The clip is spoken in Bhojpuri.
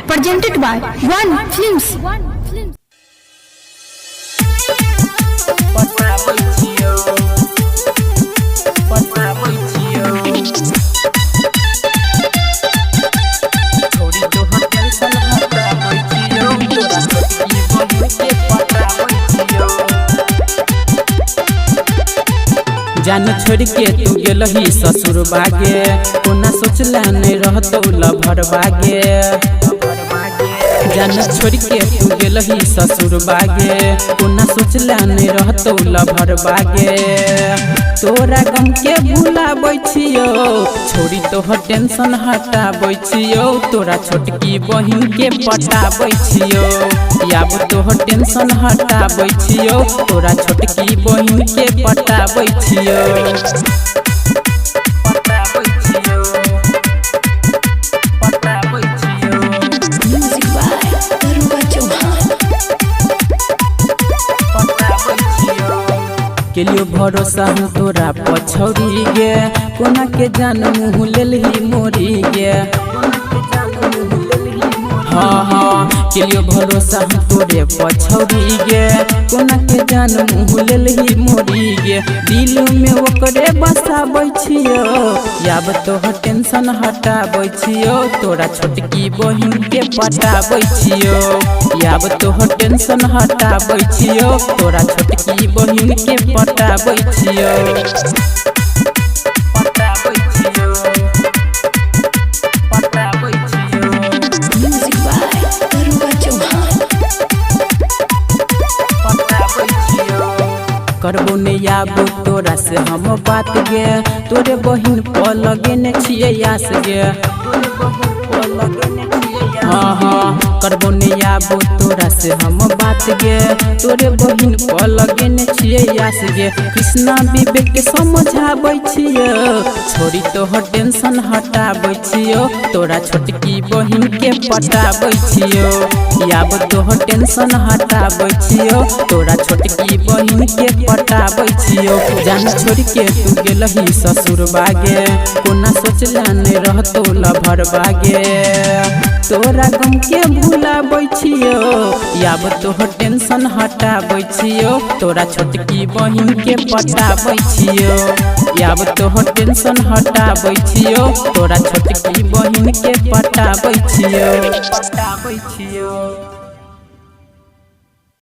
presented by One Films. जान छोड़ के तू गेलही ससुर बागे कोना सोचला नहीं रहतो लभर बागे। जान छोड़ के तू गेलही ससुर बागे कोना सोचला नहीं रहतो लभर बागे। तोरा गम के भुलाबै छियो छोड़ी तोहर टेंशन हटाबै छियो। तोरा छोटकी बहिन के पटाबै छियो याब तोहर टेंशन हटाबै छियो। तोरा छोटकी बहिन के पटाबै छियो। केलियो भरोसा हम तोरा पछौरी गे कोना के जान मुँह लेलही मोरी गे। हाँ केलियो भरोसा हम तोरे पछौरी गे कोना के जान मुँह लेलही मोरी गे। दिल में ओकरे बसाबै छियो याब तोहर टेंशन हटाबै छियो। तोरा छोटकी बहिन के पटाबै छियो याब तोहर टेंशन हटाबै छियो। तोरा छोटकी बहिन के पटाबै छियो। करबो ने याबो तोरा से हम बात गे तोरे बहिन पर लगेने छिए यास गे। हाँ करबो ने याबो तोरा से हम बात गे तोरे बहिन पर लगेने छिए यास गे। कृष्णा विवेक के समझाबै छियो छोड़ी तोहर टेंशन हटाबै छियो। तोरा छोटकी बहिन के पटाबै छियो याब तोहर टेंशन हटाबै छियो। तोरा छोटकी बहिन के पटाबै छियो। जान छोड़ के तू गेलही ससुर बागे कोना सोचला नहीं रहतो लभर बागे। तोरा गम के भुलाबै छियो याब तोहर टेंशन हटाबै छियो। तोरा छोटकी बहिन के पटाबै छियो याब तोहर टेंशन हटाबै छियो। तोरा छोटकी बहिन के पटाबै छियो।